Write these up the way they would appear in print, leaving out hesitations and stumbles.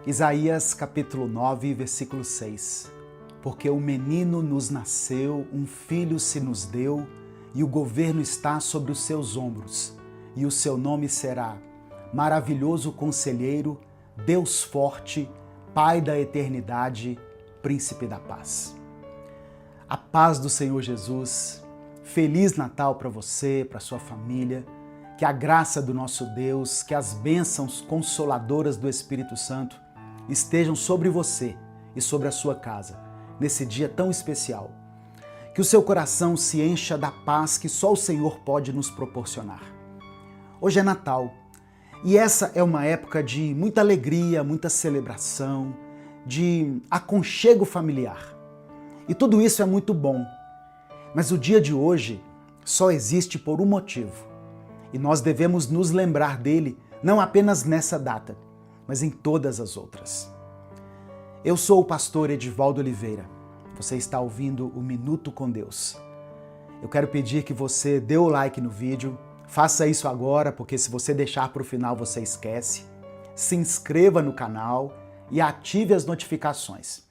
Isaías capítulo 9, versículo 6. Porque o menino nos nasceu, um filho se nos deu, e o governo está sobre os seus ombros, e o seu nome será Maravilhoso Conselheiro, Deus Forte, Pai da Eternidade, Príncipe da Paz. A paz do Senhor Jesus, Feliz Natal para você, para sua família, que a graça do nosso Deus, que as bênçãos consoladoras do Espírito Santo estejam sobre você e sobre a sua casa, nesse dia tão especial. Que o seu coração se encha da paz que só o Senhor pode nos proporcionar. Hoje é Natal e essa é uma época de muita alegria, muita celebração, de aconchego familiar. E tudo isso é muito bom, mas o dia de hoje só existe por um motivo. E nós devemos nos lembrar dele não apenas nessa data, mas em todas as outras. Eu sou o pastor Edivaldo Oliveira. Você está ouvindo o Minuto com Deus. Eu quero pedir que você dê o like no vídeo, faça isso agora, porque se você deixar para o final você esquece. Se inscreva no canal e ative as notificações.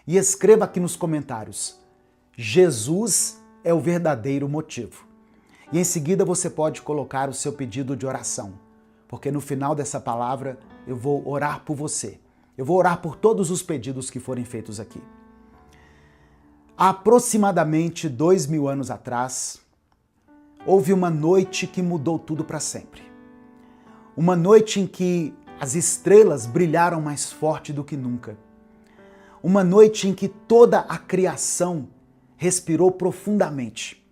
E escreva aqui nos comentários: Jesus é o verdadeiro motivo. E em seguida você pode colocar o seu pedido de oração, porque no final dessa palavra eu vou orar por você. Eu vou orar por todos os pedidos que forem feitos aqui. Há aproximadamente 2000 anos atrás, houve uma noite que mudou tudo para sempre. Uma noite em que as estrelas brilharam mais forte do que nunca. Uma noite em que toda a criação respirou profundamente,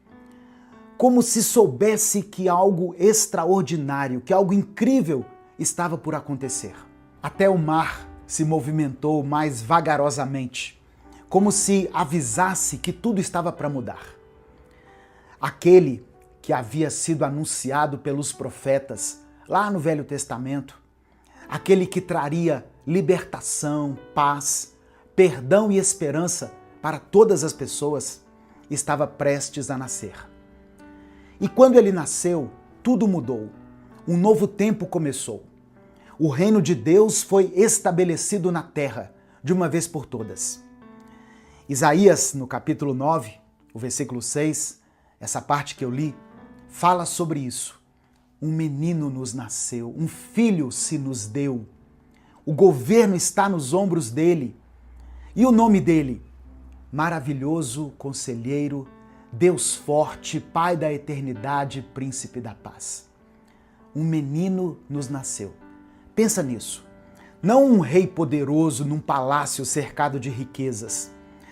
como se soubesse que algo extraordinário, que algo incrível estava por acontecer. Até o mar se movimentou mais vagarosamente, como se avisasse que tudo estava para mudar. Aquele que havia sido anunciado pelos profetas lá no Velho Testamento, aquele que traria libertação, paz, perdão e esperança para todas as pessoas, estava prestes a nascer. E quando ele nasceu, tudo mudou. Um novo tempo começou. O reino de Deus foi estabelecido na terra, de uma vez por todas. Isaías, no capítulo 9, o versículo 6, essa parte que eu li, fala sobre isso. Um menino nos nasceu, um filho se nos deu. O governo está nos ombros dele. E o nome dele? Maravilhoso Conselheiro, Deus Forte, Pai da Eternidade, Príncipe da Paz. Um menino nos nasceu. Pensa nisso. Não um rei poderoso num palácio cercado de riquezas.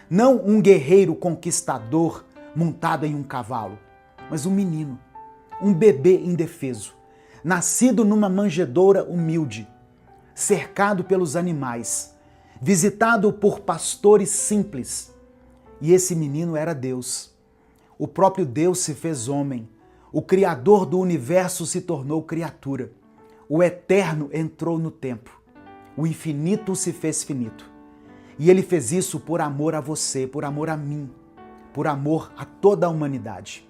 Não um guerreiro conquistador montado em um cavalo. Mas um menino, um bebê indefeso, nascido numa manjedoura humilde, cercado pelos animais, visitado por pastores simples. E esse menino era Deus. O próprio Deus se fez homem. O Criador do universo se tornou criatura. O eterno entrou no tempo. O infinito se fez finito. E ele fez isso por amor a você, por amor a mim, por amor a toda a humanidade.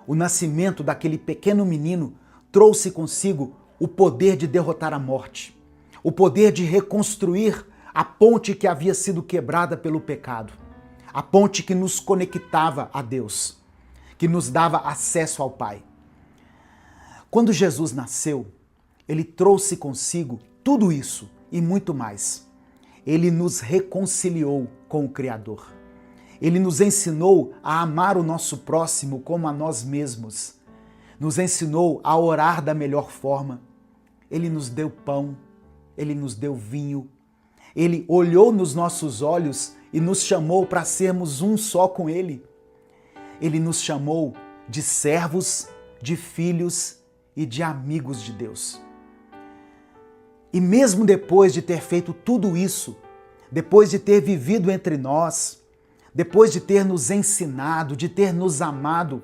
O nascimento daquele pequeno menino trouxe consigo o poder de derrotar a morte, o poder de reconstruir a ponte que havia sido quebrada pelo pecado, a ponte que nos conectava a Deus, que nos dava acesso ao Pai. Quando Jesus nasceu, ele trouxe consigo tudo isso e muito mais. Ele nos reconciliou com o Criador. Ele nos ensinou a amar o nosso próximo como a nós mesmos. Nos ensinou a orar da melhor forma. Ele nos deu pão, ele nos deu vinho. Ele olhou nos nossos olhos e nos chamou para sermos um só com Ele. Ele nos chamou de servos, de filhos e de amigos de Deus. E mesmo depois de ter feito tudo isso, depois de ter vivido entre nós, depois de ter nos ensinado, de ter nos amado,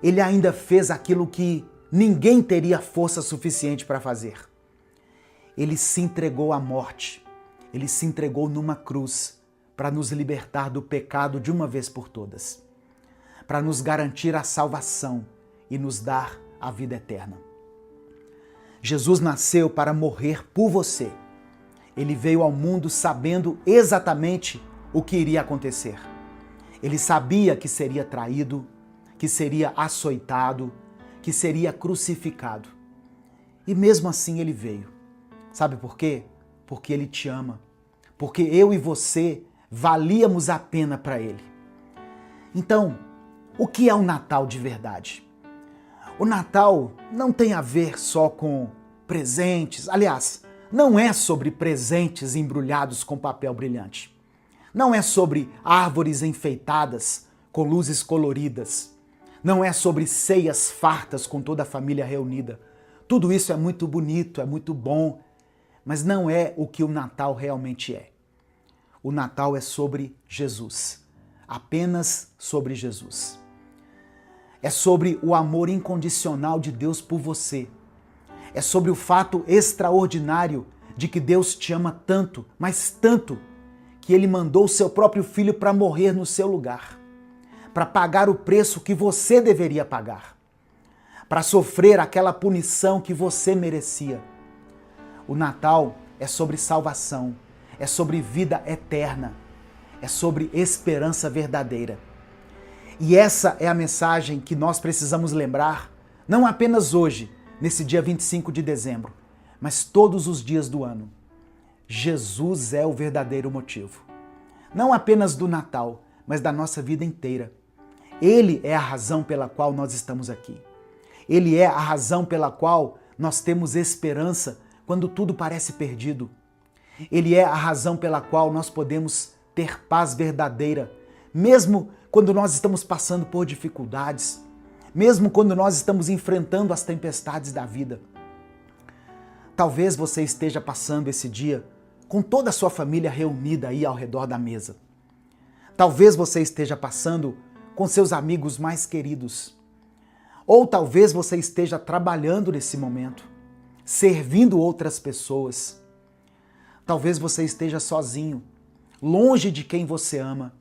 Ele ainda fez aquilo que ninguém teria força suficiente para fazer. Ele se entregou à morte, Ele se entregou numa cruz para nos libertar do pecado de uma vez por todas, para nos garantir a salvação e nos dar a vida eterna. Jesus nasceu para morrer por você, Ele veio ao mundo sabendo exatamente o que iria acontecer. Ele sabia que seria traído, que seria açoitado, que seria crucificado. E mesmo assim ele veio. Sabe por quê? Porque ele te ama. Porque eu e você valíamos a pena para ele. Então, o que é o Natal de verdade? O Natal não tem a ver só com presentes. Aliás, não é sobre presentes embrulhados com papel brilhante. Não é sobre árvores enfeitadas com luzes coloridas. Não é sobre ceias fartas com toda a família reunida. Tudo isso é muito bonito, é muito bom, mas não é o que o Natal realmente é. O Natal é sobre Jesus, apenas sobre Jesus. É sobre o amor incondicional de Deus por você. É sobre o fato extraordinário de que Deus te ama tanto, mas tanto, que Ele mandou o seu próprio Filho para morrer no seu lugar, para pagar o preço que você deveria pagar, para sofrer aquela punição que você merecia. O Natal é sobre salvação, é sobre vida eterna, é sobre esperança verdadeira. E essa é a mensagem que nós precisamos lembrar, não apenas hoje, nesse dia 25 de dezembro, mas todos os dias do ano. Jesus é o verdadeiro motivo. Não apenas do Natal, mas da nossa vida inteira. Ele é a razão pela qual nós estamos aqui. Ele é a razão pela qual nós temos esperança quando tudo parece perdido. Ele é a razão pela qual nós podemos ter paz verdadeira, mesmo quando nós estamos passando por dificuldades, mesmo quando nós estamos enfrentando as tempestades da vida. Talvez você esteja passando esse dia com toda a sua família reunida aí ao redor da mesa. Talvez você esteja passando com seus amigos mais queridos. Ou talvez você esteja trabalhando nesse momento, servindo outras pessoas. Talvez você esteja sozinho, longe de quem você ama.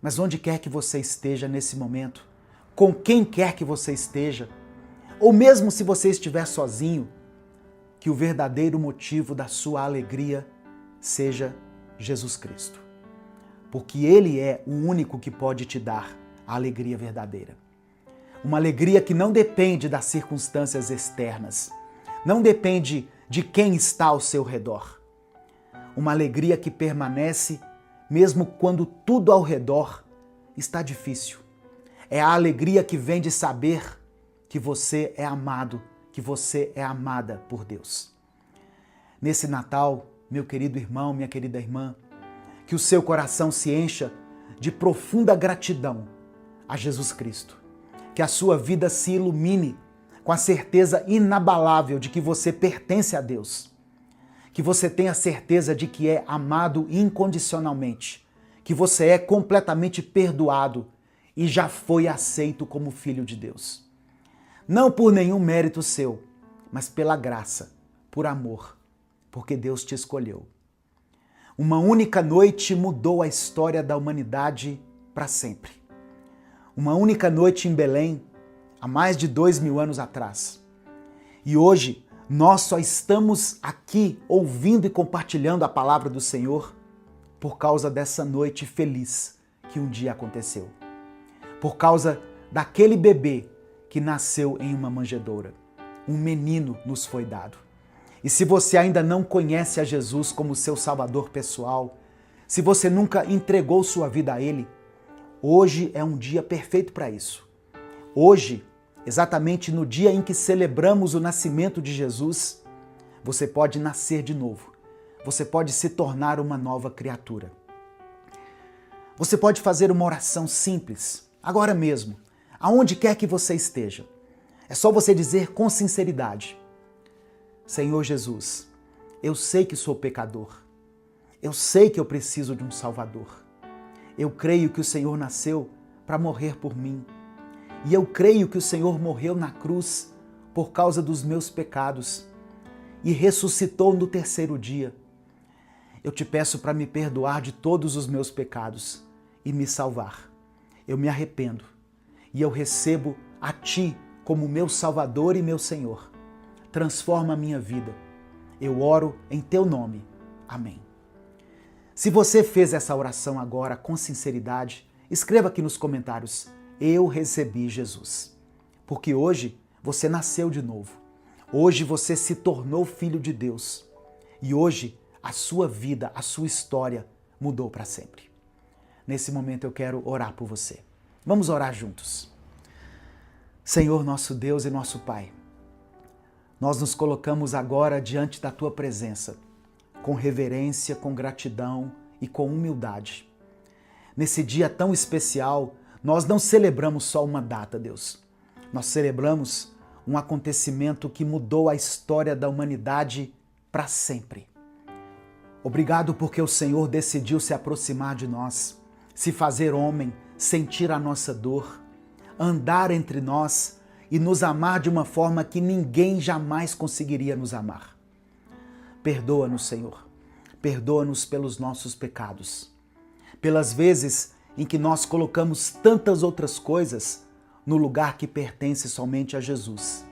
Mas onde quer que você esteja nesse momento, com quem quer que você esteja, ou mesmo se você estiver sozinho, que o verdadeiro motivo da sua alegria seja Jesus Cristo. Porque Ele é o único que pode te dar a alegria verdadeira. Uma alegria que não depende das circunstâncias externas, não depende de quem está ao seu redor. Uma alegria que permanece mesmo quando tudo ao redor está difícil. É a alegria que vem de saber que você é amado, que você é amada por Deus. Nesse Natal, meu querido irmão, minha querida irmã, que o seu coração se encha de profunda gratidão a Jesus Cristo. Que a sua vida se ilumine com a certeza inabalável de que você pertence a Deus. Que você tenha certeza de que é amado incondicionalmente, que você é completamente perdoado e já foi aceito como filho de Deus. Não por nenhum mérito seu, mas pela graça, por amor, porque Deus te escolheu. Uma única noite mudou a história da humanidade para sempre. Uma única noite em Belém, há mais de 2000 anos atrás. E hoje, nós só estamos aqui ouvindo e compartilhando a palavra do Senhor por causa dessa noite feliz que um dia aconteceu. Por causa daquele bebê que nasceu em uma manjedoura. Um menino nos foi dado. E se você ainda não conhece a Jesus como seu Salvador pessoal, se você nunca entregou sua vida a Ele, hoje é um dia perfeito para isso. Hoje, exatamente no dia em que celebramos o nascimento de Jesus, você pode nascer de novo. Você pode se tornar uma nova criatura. Você pode fazer uma oração simples, agora mesmo, aonde quer que você esteja. É só você dizer com sinceridade: Senhor Jesus, eu sei que sou pecador. Eu sei que eu preciso de um Salvador. Eu creio que o Senhor nasceu para morrer por mim. E eu creio que o Senhor morreu na cruz por causa dos meus pecados e ressuscitou no terceiro dia. Eu te peço para me perdoar de todos os meus pecados e me salvar. Eu me arrependo e eu recebo a Ti como meu Salvador e meu Senhor. Transforma a minha vida. Eu oro em Teu nome. Amém. Se você fez essa oração agora com sinceridade, escreva aqui nos comentários: eu recebi Jesus. Porque hoje você nasceu de novo. Hoje você se tornou filho de Deus. E hoje a sua vida, a sua história mudou para sempre. Nesse momento eu quero orar por você. Vamos orar juntos. Senhor, nosso Deus e nosso Pai, nós nos colocamos agora diante da Tua presença, com reverência, com gratidão e com humildade. Nesse dia tão especial, nós não celebramos só uma data, Deus. Nós celebramos um acontecimento que mudou a história da humanidade para sempre. Obrigado porque o Senhor decidiu se aproximar de nós, se fazer homem, sentir a nossa dor, andar entre nós e nos amar de uma forma que ninguém jamais conseguiria nos amar. Perdoa-nos, Senhor. Perdoa-nos pelos nossos pecados, pelas vezes em que nós colocamos tantas outras coisas no lugar que pertence somente a Jesus.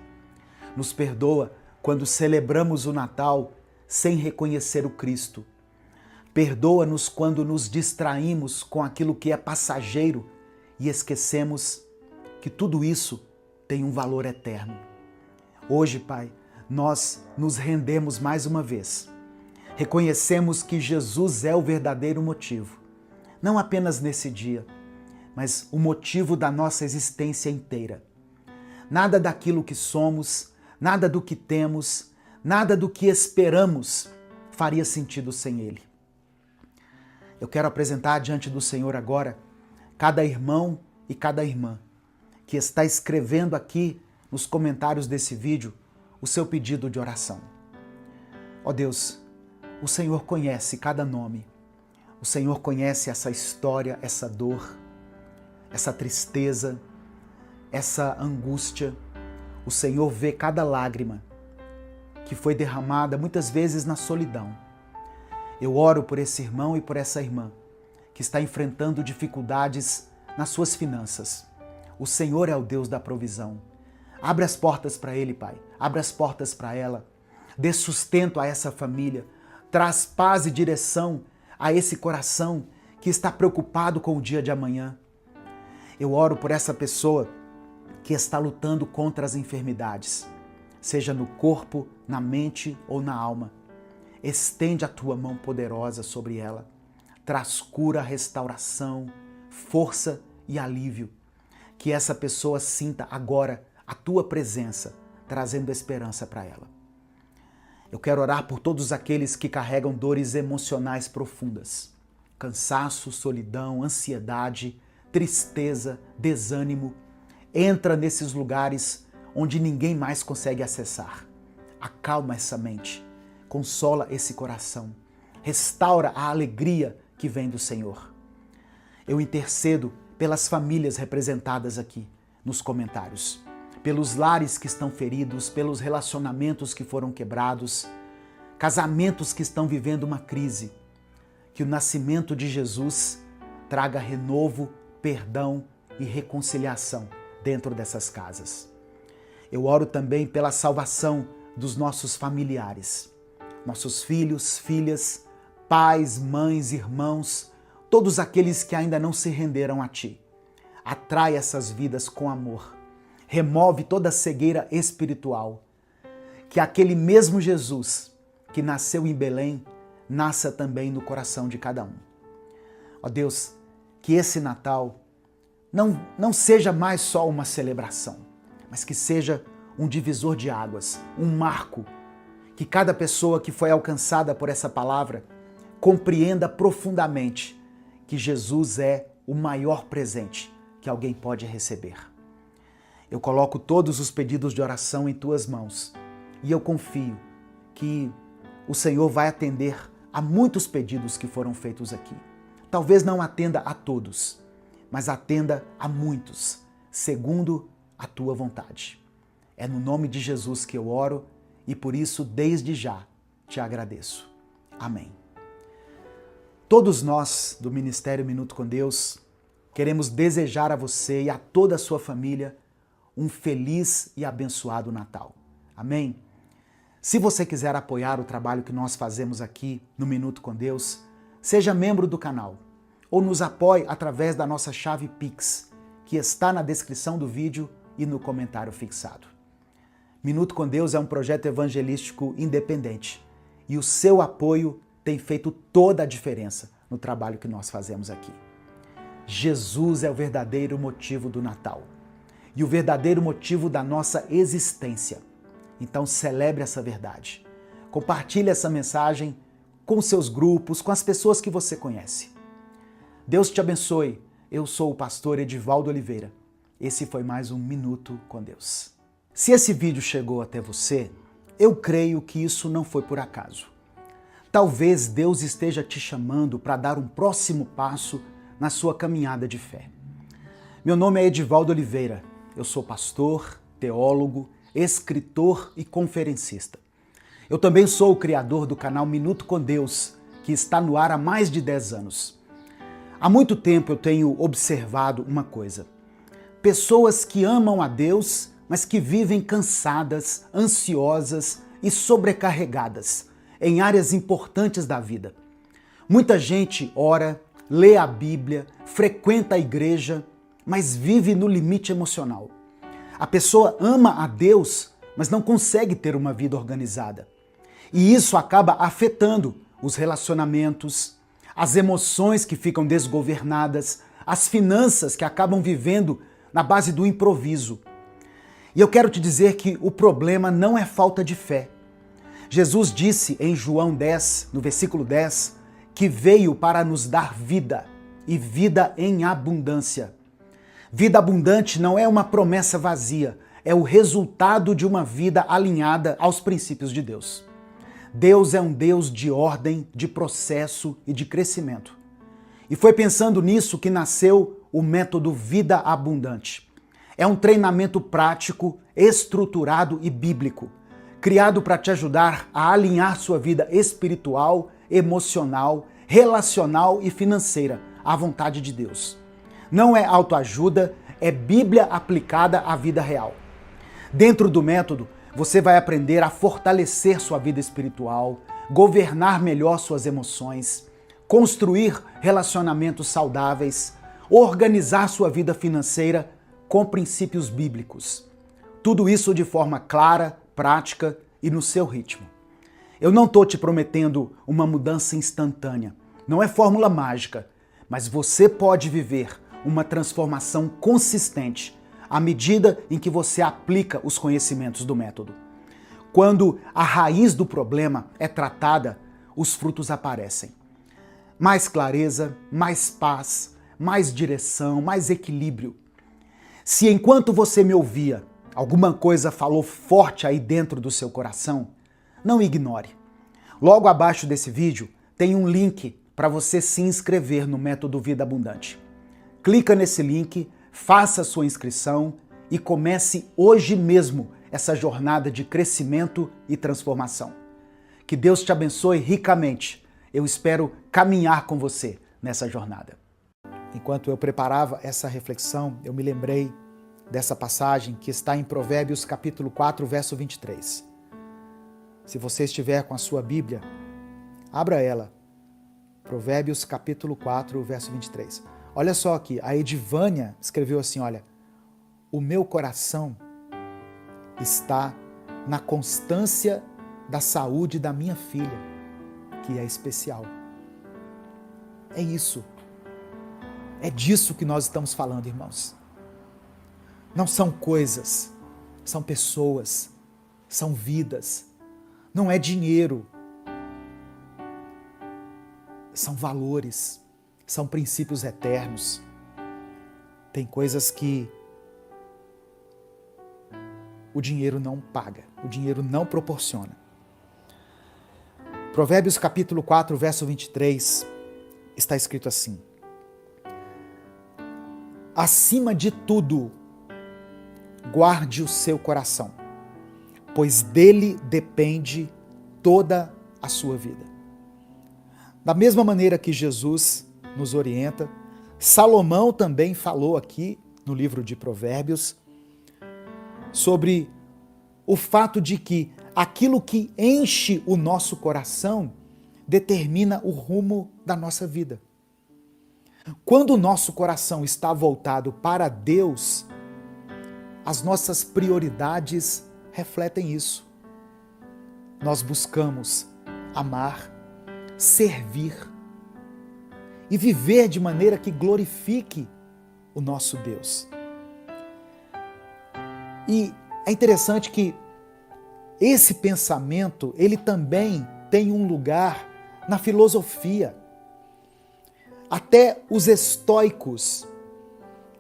Nos perdoa quando celebramos o Natal sem reconhecer o Cristo. Perdoa-nos quando nos distraímos com aquilo que é passageiro e esquecemos que tudo isso tem um valor eterno. Hoje, Pai, nós nos rendemos mais uma vez. Reconhecemos que Jesus é o verdadeiro motivo, não apenas nesse dia, mas o motivo da nossa existência inteira. Nada daquilo que somos, nada do que temos, nada do que esperamos faria sentido sem Ele. Eu quero apresentar diante do Senhor agora cada irmão e cada irmã que está escrevendo aqui nos comentários desse vídeo o seu pedido de oração. Ó Deus, o Senhor conhece cada nome, o Senhor conhece essa história, essa dor, essa tristeza, essa angústia. O Senhor vê cada lágrima que foi derramada muitas vezes na solidão. Eu oro por esse irmão e por essa irmã que está enfrentando dificuldades nas suas finanças. O Senhor é o Deus da provisão. Abre as portas para ele, Pai. Abre as portas para ela. Dê sustento a essa família. Traz paz e direção a esse coração que está preocupado com o dia de amanhã. Eu oro por essa pessoa que está lutando contra as enfermidades, seja no corpo, na mente ou na alma. Estende a tua mão poderosa sobre ela. Traz cura, restauração, força e alívio. Que essa pessoa sinta agora a tua presença, trazendo esperança para ela. Eu quero orar por todos aqueles que carregam dores emocionais profundas. Cansaço, solidão, ansiedade, tristeza, desânimo. Entra nesses lugares onde ninguém mais consegue acessar. Acalma essa mente, consola esse coração, restaura a alegria que vem do Senhor. Eu intercedo pelas famílias representadas aqui nos comentários, pelos lares que estão feridos, pelos relacionamentos que foram quebrados, casamentos que estão vivendo uma crise. Que o nascimento de Jesus traga renovo, perdão e reconciliação dentro dessas casas. Eu oro também pela salvação dos nossos familiares, nossos filhos, filhas, pais, mães, irmãos, todos aqueles que ainda não se renderam a Ti. Atrai essas vidas com amor. Remove toda a cegueira espiritual. Que aquele mesmo Jesus que nasceu em Belém nasça também no coração de cada um. Ó Deus, que esse Natal não seja mais só uma celebração, mas que seja um divisor de águas, um marco, que cada pessoa que foi alcançada por essa palavra compreenda profundamente que Jesus é o maior presente que alguém pode receber. Eu coloco todos os pedidos de oração em tuas mãos e eu confio que o Senhor vai atender a muitos pedidos que foram feitos aqui. Talvez não atenda a todos, mas atenda a muitos, segundo a tua vontade. É no nome de Jesus que eu oro e por isso, desde já, te agradeço. Amém. Todos nós do Ministério Minuto com Deus queremos desejar a você e a toda a sua família um feliz e abençoado Natal. Amém? Se você quiser apoiar o trabalho que nós fazemos aqui no Minuto com Deus, seja membro do canal ou nos apoie através da nossa chave Pix, que está na descrição do vídeo e no comentário fixado. Minuto com Deus é um projeto evangelístico independente e o seu apoio tem feito toda a diferença no trabalho que nós fazemos aqui. Jesus é o verdadeiro motivo do Natal e o verdadeiro motivo da nossa existência. Então celebre essa verdade. Compartilhe essa mensagem com seus grupos, com as pessoas que você conhece. Deus te abençoe. Eu sou o pastor Edivaldo Oliveira. Esse foi mais um Minuto com Deus. Se esse vídeo chegou até você, eu creio que isso não foi por acaso. Talvez Deus esteja te chamando para dar um próximo passo na sua caminhada de fé. Meu nome é Edivaldo Oliveira. Eu sou pastor, teólogo, escritor e conferencista. Eu também sou o criador do canal Minuto com Deus, que está no ar há mais de 10 anos. Há muito tempo eu tenho observado uma coisa. Pessoas que amam a Deus, mas que vivem cansadas, ansiosas e sobrecarregadas em áreas importantes da vida. Muita gente ora, lê a Bíblia, frequenta a igreja, mas vive no limite emocional. A pessoa ama a Deus, mas não consegue ter uma vida organizada. E isso acaba afetando os relacionamentos, as emoções que ficam desgovernadas, as finanças que acabam vivendo na base do improviso. E eu quero te dizer que o problema não é falta de fé. Jesus disse em João 10, no versículo 10, que veio para nos dar vida e vida em abundância. Vida abundante não é uma promessa vazia, é o resultado de uma vida alinhada aos princípios de Deus. Deus é um Deus de ordem, de processo e de crescimento. E foi pensando nisso que nasceu o método Vida Abundante. É um treinamento prático, estruturado e bíblico, criado para te ajudar a alinhar sua vida espiritual, emocional, relacional e financeira à vontade de Deus. Não é autoajuda, é Bíblia aplicada à vida real. Dentro do método, você vai aprender a fortalecer sua vida espiritual, governar melhor suas emoções, construir relacionamentos saudáveis, organizar sua vida financeira com princípios bíblicos. Tudo isso de forma clara, prática e no seu ritmo. Eu não estou te prometendo uma mudança instantânea. Não é fórmula mágica, mas você pode viver uma transformação consistente à medida em que você aplica os conhecimentos do método. Quando a raiz do problema é tratada, os frutos aparecem. Mais clareza, mais paz, mais direção, mais equilíbrio. Se enquanto você me ouvia, alguma coisa falou forte aí dentro do seu coração, não ignore. Logo abaixo desse vídeo tem um link para você se inscrever no Método Vida Abundante. Clica nesse link, faça sua inscrição e comece hoje mesmo essa jornada de crescimento e transformação. Que Deus te abençoe ricamente. Eu espero caminhar com você nessa jornada. Enquanto eu preparava essa reflexão, eu me lembrei dessa passagem que está em Provérbios capítulo 4, verso 23. Se você estiver com a sua Bíblia, abra ela. Provérbios capítulo 4, verso 23. Olha só aqui, a Edivânia escreveu assim, olha, o meu coração está na constância da saúde da minha filha, que é especial. É isso. É disso que nós estamos falando, irmãos. Não são coisas, são pessoas, são vidas. Não é dinheiro. São valores, são princípios eternos. Tem coisas que o dinheiro não paga, o dinheiro não proporciona. Provérbios capítulo 4, verso 23, está escrito assim: acima de tudo, guarde o seu coração, pois dele depende toda a sua vida. Da mesma maneira que Jesus nos orienta, Salomão também falou aqui no livro de Provérbios sobre o fato de que aquilo que enche o nosso coração determina o rumo da nossa vida. Quando o nosso coração está voltado para Deus, as nossas prioridades refletem isso. Nós buscamos amar, servir e viver de maneira que glorifique o nosso Deus. E é interessante que esse pensamento, ele também tem um lugar na filosofia. Até os estoicos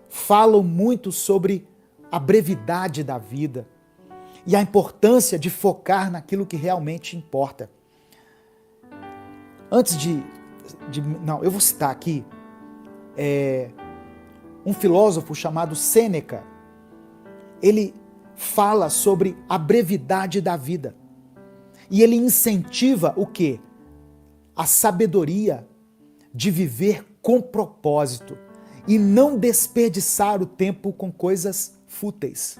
falam muito sobre a brevidade da vida e a importância de focar naquilo que realmente importa. Eu vou citar aqui um filósofo chamado Sêneca. Ele fala sobre a brevidade da vida e ele incentiva o quê? A sabedoria de viver com propósito e não desperdiçar o tempo com coisas fúteis.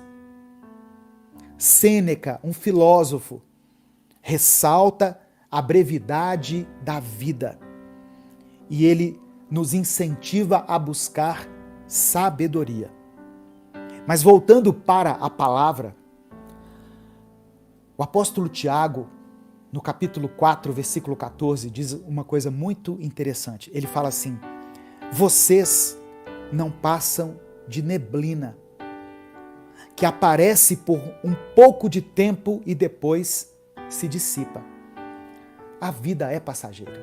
Sêneca, um filósofo, ressalta a brevidade da vida e ele nos incentiva a buscar sabedoria. Mas voltando para a palavra, o apóstolo Tiago, no capítulo 4, versículo 14, diz uma coisa muito interessante. Ele fala assim: vocês não passam de neblina, que aparece por um pouco de tempo e depois se dissipa. A vida é passageira.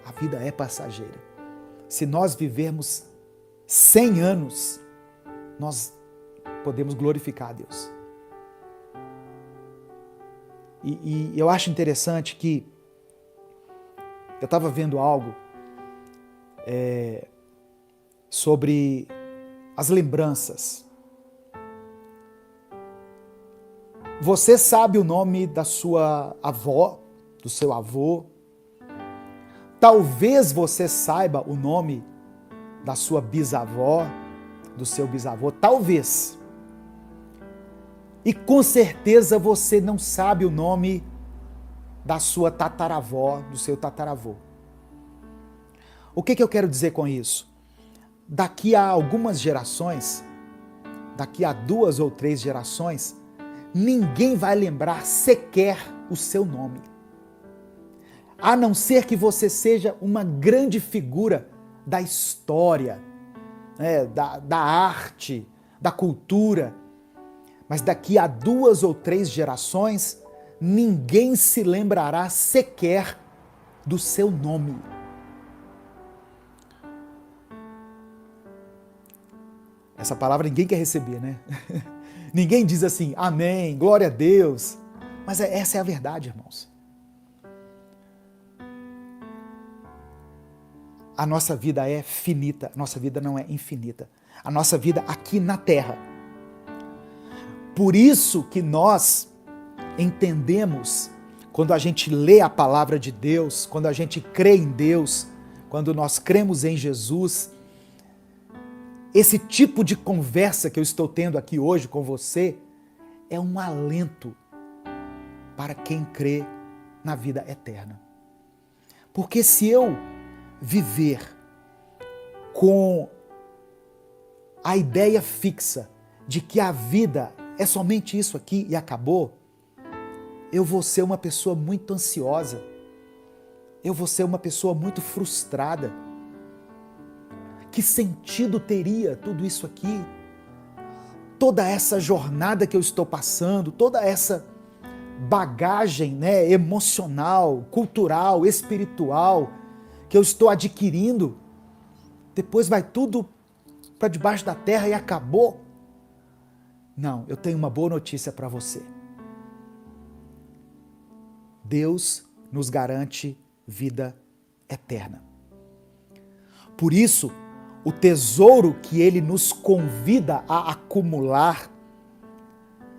A vida é passageira. Se nós vivermos 100 anos, nós podemos glorificar a Deus. E eu acho interessante que eu estava vendo algo sobre as lembranças. Você sabe o nome da sua avó, do seu avô? Talvez você saiba o nome da sua bisavó, do seu bisavô, talvez. E com certeza você não sabe o nome da sua tataravó, do seu tataravô. O que eu quero dizer com isso? Daqui a algumas gerações, daqui a 2 ou 3 gerações, ninguém vai lembrar sequer o seu nome. A não ser que você seja uma grande figura da história, da arte, da cultura. Mas daqui a 2 ou 3 gerações, ninguém se lembrará sequer do seu nome. Essa palavra ninguém quer receber, né? Ninguém diz assim, amém, glória a Deus. Mas essa é a verdade, irmãos. A nossa vida é finita, a nossa vida não é infinita. A nossa vida aqui na terra. Por isso que nós entendemos, quando a gente lê a palavra de Deus, quando a gente crê em Deus, quando nós cremos em Jesus, esse tipo de conversa que eu estou tendo aqui hoje com você é um alento para quem crê na vida eterna. Porque se eu viver com a ideia fixa de que a vida é somente isso aqui e acabou, eu vou ser uma pessoa muito ansiosa, eu vou ser uma pessoa muito frustrada. Que sentido teria tudo isso aqui? Toda essa jornada que eu estou passando, toda essa bagagem, emocional, cultural, espiritual que eu estou adquirindo, depois vai tudo para debaixo da terra e acabou? Não, eu tenho uma boa notícia para você. Deus nos garante vida eterna. Por isso, o tesouro que Ele nos convida a acumular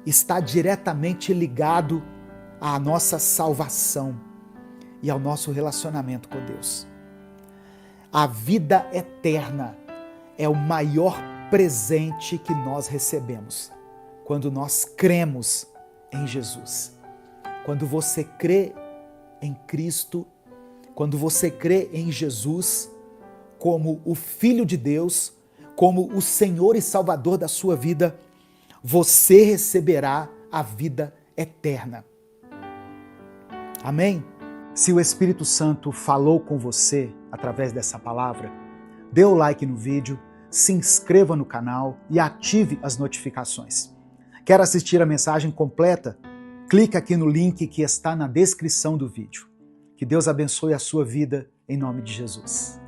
está diretamente ligado à nossa salvação e ao nosso relacionamento com Deus. A vida eterna é o maior presente que nós recebemos quando nós cremos em Jesus. Quando você crê em Cristo, quando você crê em Jesus como o Filho de Deus, como o Senhor e Salvador da sua vida, você receberá a vida eterna. Amém? Se o Espírito Santo falou com você através dessa palavra, dê o like no vídeo, se inscreva no canal e ative as notificações. Quer assistir a mensagem completa? Clique aqui no link que está na descrição do vídeo. Que Deus abençoe a sua vida em nome de Jesus.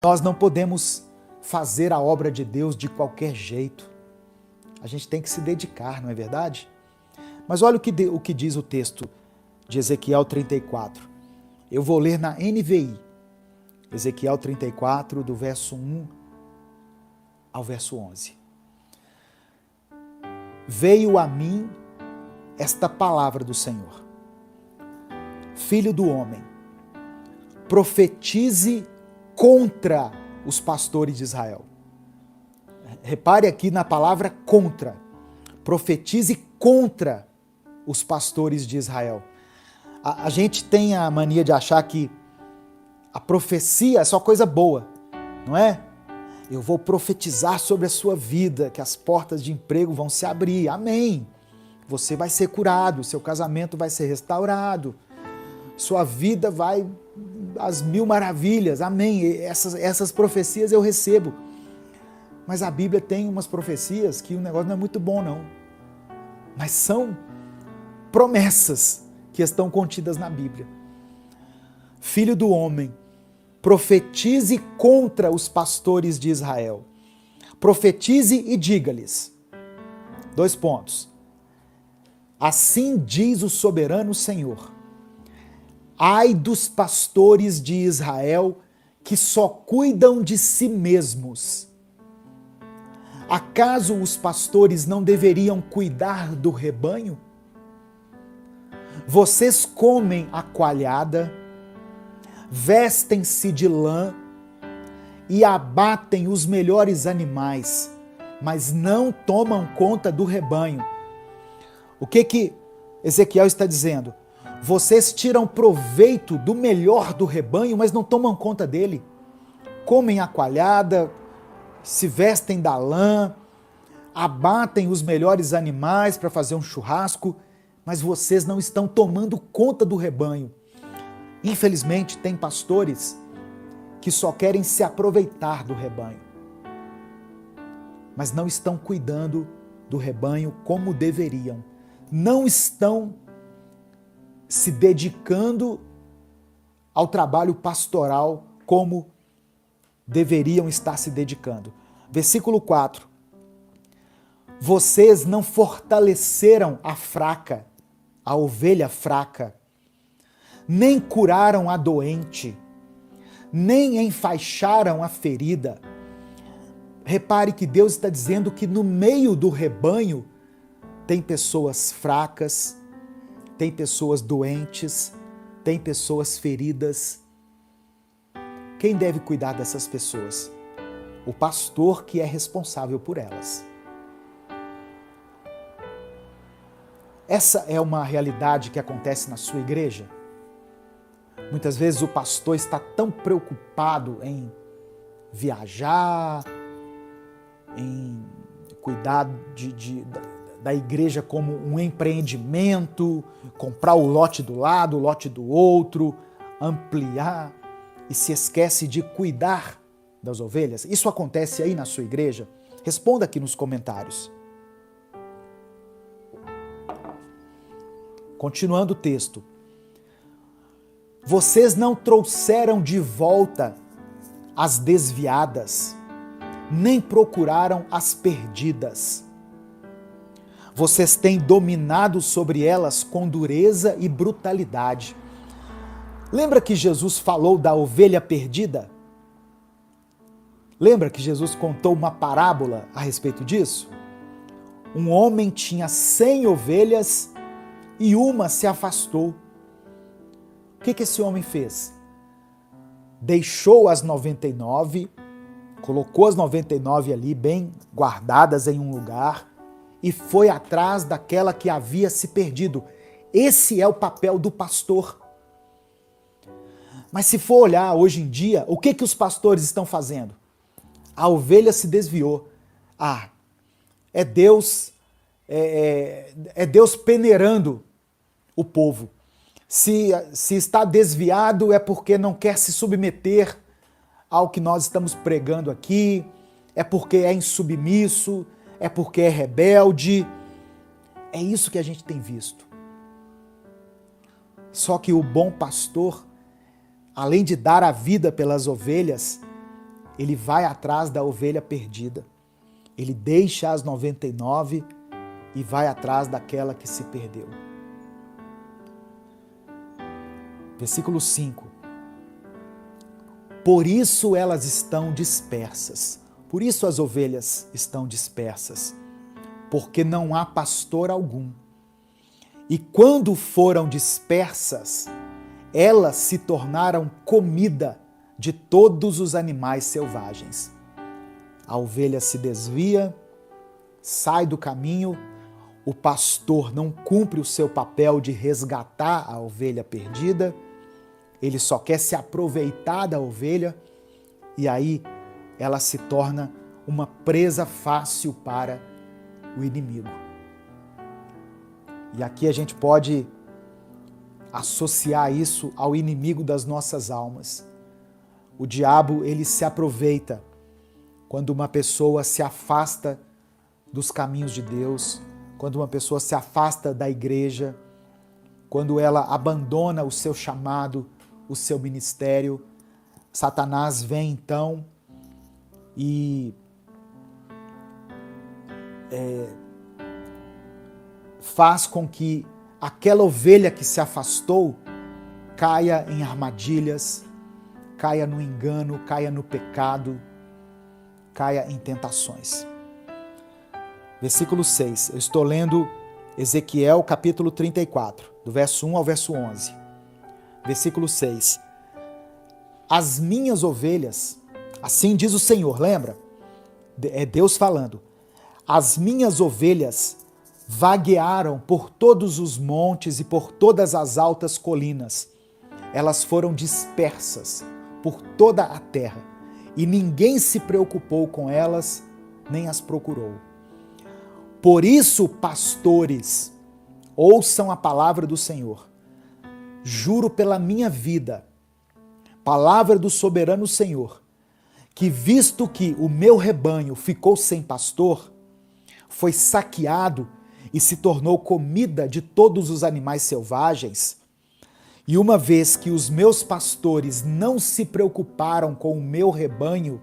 Nós não podemos fazer a obra de Deus de qualquer jeito. A gente tem que se dedicar, não é verdade? Mas olha o que diz o texto de Ezequiel 34. Eu vou ler na NVI. Ezequiel 34, do verso 1 ao verso 11. Veio a mim esta palavra do Senhor. Filho do homem, profetize contra os pastores de Israel. Repare aqui na palavra contra. Profetize contra os pastores de Israel. A gente tem a mania de achar que a profecia é só coisa boa, não é? Eu vou profetizar sobre a sua vida, que as portas de emprego vão se abrir. Amém. Você vai ser curado, seu casamento vai ser restaurado, sua vida vai às mil maravilhas. Amém. Essas profecias eu recebo. Mas a Bíblia tem umas profecias que o negócio não é muito bom, não. Mas são promessas que estão contidas na Bíblia. Filho do homem, profetize contra os pastores de Israel. Profetize e diga-lhes. 2 pontos. Assim diz o soberano Senhor: ai dos pastores de Israel que só cuidam de si mesmos. Acaso os pastores não deveriam cuidar do rebanho? Vocês comem a coalhada, vestem-se de lã e abatem os melhores animais, mas não tomam conta do rebanho. O que Ezequiel está dizendo? Vocês tiram proveito do melhor do rebanho, mas não tomam conta dele. Comem a coalhada, se vestem da lã, abatem os melhores animais para fazer um churrasco, mas vocês não estão tomando conta do rebanho. Infelizmente, tem pastores que só querem se aproveitar do rebanho, mas não estão cuidando do rebanho como deveriam. Não estão se dedicando ao trabalho pastoral como deveriam estar se dedicando. Versículo 4. Vocês não fortaleceram a fraca, a ovelha fraca, nem curaram a doente, nem enfaixaram a ferida. Repare que Deus está dizendo que no meio do rebanho tem pessoas fracas, tem pessoas doentes, tem pessoas feridas. Quem deve cuidar dessas pessoas? O pastor, que é responsável por elas. Essa é uma realidade que acontece na sua igreja. Muitas vezes o pastor está tão preocupado em viajar, em cuidar da igreja como um empreendimento, comprar o lote do lado, o lote do outro, ampliar, e se esquece de cuidar das ovelhas. Isso acontece aí na sua igreja? Responda aqui nos comentários. Continuando o texto. Vocês não trouxeram de volta as desviadas, nem procuraram as perdidas. Vocês têm dominado sobre elas com dureza e brutalidade. Lembra que Jesus falou da ovelha perdida? Lembra que Jesus contou uma parábola a respeito disso? Um homem tinha 100 ovelhas e uma se afastou. O que esse homem fez? Deixou as 99, colocou as 99 ali bem guardadas em um lugar e foi atrás daquela que havia se perdido. Esse é o papel do pastor. Mas se for olhar hoje em dia, o que os pastores estão fazendo? A ovelha se desviou. É Deus peneirando o povo. Se está desviado é porque não quer se submeter ao que nós estamos pregando aqui, é porque é insubmisso, é porque é rebelde. É isso que a gente tem visto. Só que o bom pastor, além de dar a vida pelas ovelhas, ele vai atrás da ovelha perdida. Ele deixa as 99 e vai atrás daquela que se perdeu. Versículo 5. Por isso elas estão dispersas. Por isso as ovelhas estão dispersas. Porque não há pastor algum. E quando foram dispersas, elas se tornaram comida de todos os animais selvagens. A ovelha se desvia, sai do caminho, o pastor não cumpre o seu papel de resgatar a ovelha perdida, ele só quer se aproveitar da ovelha e aí ela se torna uma presa fácil para o inimigo. E aqui a gente pode associar isso ao inimigo das nossas almas. O diabo, ele se aproveita quando uma pessoa se afasta dos caminhos de Deus, quando uma pessoa se afasta da igreja, quando ela abandona o seu chamado, o seu ministério. Satanás vem então e faz com que aquela ovelha que se afastou caia em armadilhas, caia no engano, caia no pecado, caia em tentações. Versículo 6, eu estou lendo Ezequiel capítulo 34, do verso 1 ao verso 11. Versículo 6. As minhas ovelhas, assim diz o Senhor, lembra? É Deus falando. As minhas ovelhas vaguearam por todos os montes e por todas as altas colinas. Elas foram dispersas por toda a terra, e ninguém se preocupou com elas, nem as procurou. Por isso, pastores, ouçam a palavra do Senhor. Juro pela minha vida, palavra do soberano Senhor, que visto que o meu rebanho ficou sem pastor, foi saqueado e se tornou comida de todos os animais selvagens, e uma vez que os meus pastores não se preocuparam com o meu rebanho,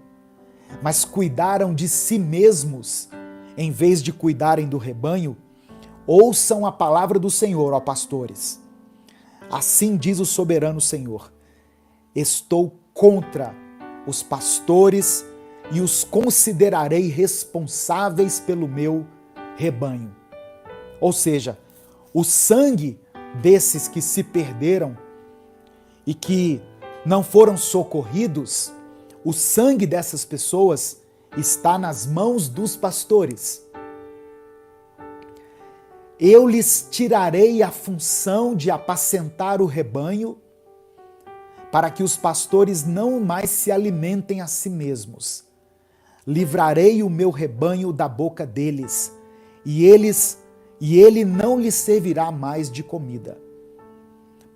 mas cuidaram de si mesmos, em vez de cuidarem do rebanho, ouçam a palavra do Senhor, ó pastores. Assim diz o soberano Senhor: estou contra os pastores e os considerarei responsáveis pelo meu rebanho. Ou seja, o sangue desses que se perderam e que não foram socorridos, o sangue dessas pessoas está nas mãos dos pastores. Eu lhes tirarei a função de apacentar o rebanho, para que os pastores não mais se alimentem a si mesmos. Livrarei o meu rebanho da boca deles, e ele não lhes servirá mais de comida.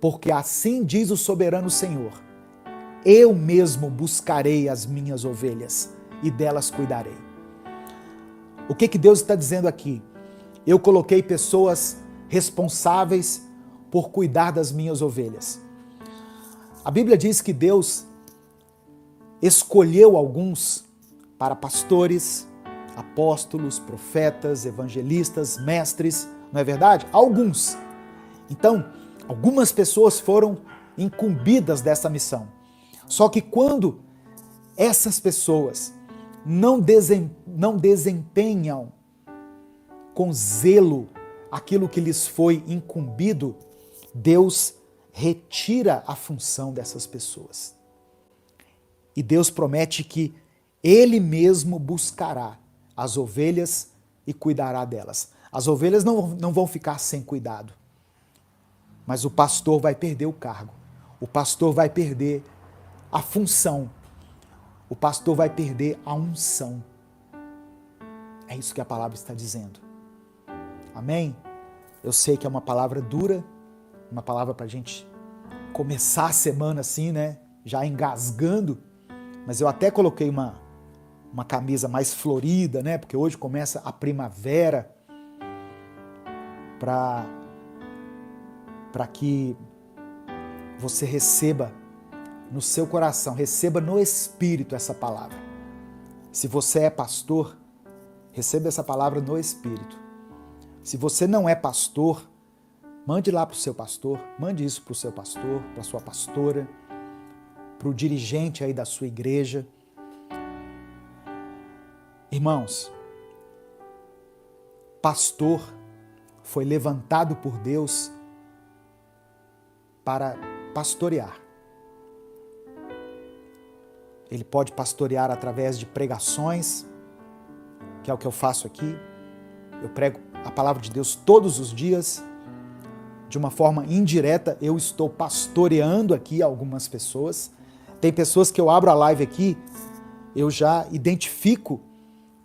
Porque assim diz o soberano Senhor: eu mesmo buscarei as minhas ovelhas e delas cuidarei. O que Deus está dizendo aqui? Eu coloquei pessoas responsáveis por cuidar das minhas ovelhas. A Bíblia diz que Deus escolheu alguns para pastores, apóstolos, profetas, evangelistas, mestres, não é verdade? Alguns. Então, algumas pessoas foram incumbidas dessa missão. Só que quando essas pessoas não desempenham com zelo aquilo que lhes foi incumbido, Deus retira a função dessas pessoas. E Deus promete que Ele mesmo buscará as ovelhas e cuidará delas. As ovelhas não vão ficar sem cuidado, mas o pastor vai perder o cargo, o pastor vai perder a função, o pastor vai perder a unção. É isso que a palavra está dizendo. Amém? Eu sei que é uma palavra dura, uma palavra para a gente começar a semana assim, né? Já engasgando, mas eu até coloquei uma camisa mais florida, né? Porque hoje começa a primavera, para que você receba no seu coração, receba no Espírito essa palavra. Se você é pastor, receba essa palavra no Espírito. Se você não é pastor, mande lá para o seu pastor, mande isso para o seu pastor, para a sua pastora, para o dirigente aí da sua igreja. Irmãos, pastor foi levantado por Deus para pastorear. Ele pode pastorear através de pregações, que é o que eu faço aqui. Eu prego a palavra de Deus todos os dias. De uma forma indireta, eu estou pastoreando aqui algumas pessoas. Tem pessoas que eu abro a live aqui, eu já identifico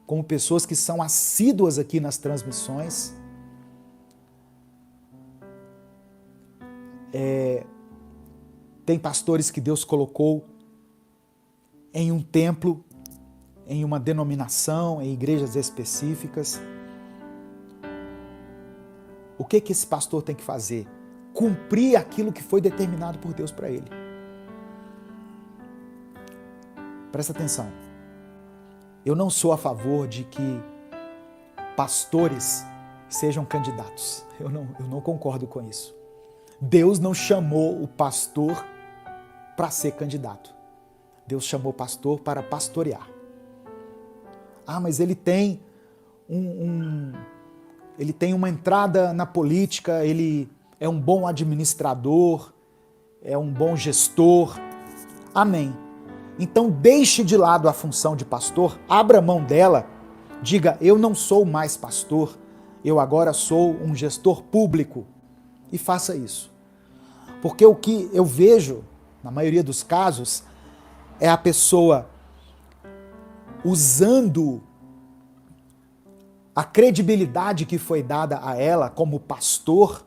como pessoas que são assíduas aqui nas transmissões. Tem pastores que Deus colocou em um templo, em uma denominação, em igrejas específicas. O que esse pastor tem que fazer? Cumprir aquilo que foi determinado por Deus para ele. Presta atenção. Eu não sou a favor de que pastores sejam candidatos. Eu não concordo com isso. Deus não chamou o pastor para ser candidato. Deus chamou o pastor para pastorear. Ah, mas ele tem ele tem uma entrada na política, ele é um bom administrador, é um bom gestor. Amém. Então deixe de lado a função de pastor, abra mão dela, diga, eu não sou mais pastor, eu agora sou um gestor público. E faça isso. Porque o que eu vejo, na maioria dos casos, é a pessoa usando a credibilidade que foi dada a ela como pastor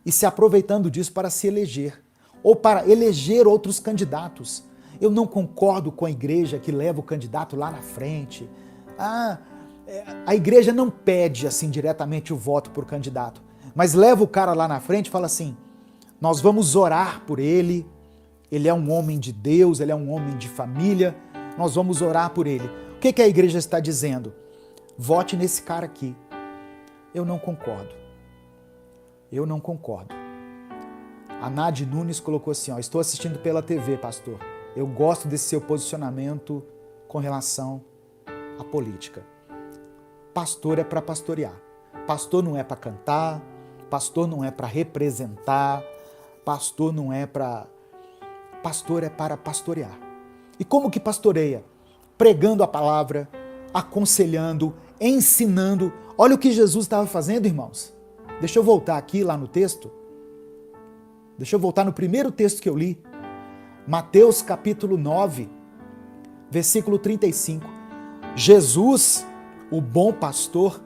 e se aproveitando disso para se eleger ou para eleger outros candidatos. Eu não concordo com a igreja que leva o candidato lá na frente. A igreja não pede assim diretamente o voto por candidato, mas leva o cara lá na frente e fala assim, nós vamos orar por ele, ele é um homem de Deus, ele é um homem de família, nós vamos orar por ele. O que a igreja está dizendo? Vote nesse cara aqui. Eu não concordo. Eu não concordo. A Nádia Nunes colocou assim, estou assistindo pela TV, pastor. Eu gosto desse seu posicionamento com relação à política. Pastor é para pastorear. Pastor não é para cantar, pastor não é para representar, pastor não é para... Pastor é para pastorear. E como que pastoreia? Pregando a palavra, aconselhando, ensinando. Olha o que Jesus estava fazendo, irmãos. Deixa eu voltar aqui lá no texto. Deixa eu voltar no primeiro texto que eu li. Mateus capítulo 9, versículo 35. Jesus, o bom pastor,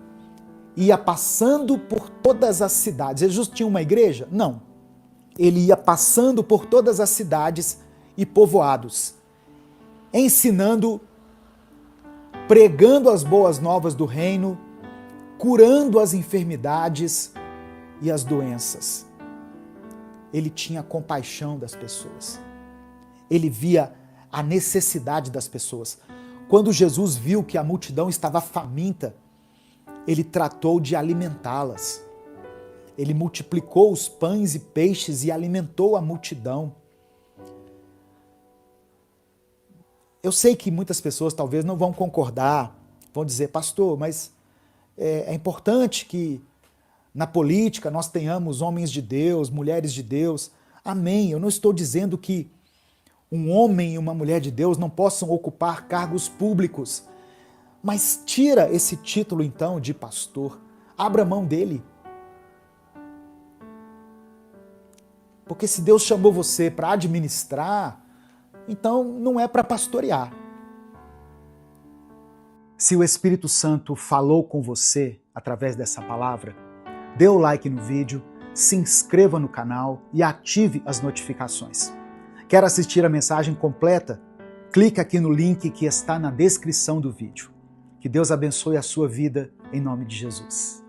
ia passando por todas as cidades. Jesus tinha uma igreja? Não. Ele ia passando por todas as cidades e povoados, ensinando, pregando as boas novas do reino, curando as enfermidades e as doenças. Ele tinha compaixão das pessoas. Ele via a necessidade das pessoas. Quando Jesus viu que a multidão estava faminta, ele tratou de alimentá-las. Ele multiplicou os pães e peixes e alimentou a multidão. Eu sei que muitas pessoas talvez não vão concordar, vão dizer, pastor, mas é importante que na política nós tenhamos homens de Deus, mulheres de Deus. Amém. Eu não estou dizendo que um homem e uma mulher de Deus não possam ocupar cargos públicos, mas tira esse título então de pastor. Abra mão dele. Porque se Deus chamou você para administrar, então não é para pastorear. Se o Espírito Santo falou com você através dessa palavra, dê o like no vídeo, se inscreva no canal e ative as notificações. Quer assistir a mensagem completa? Clique aqui no link que está na descrição do vídeo. Que Deus abençoe a sua vida em nome de Jesus.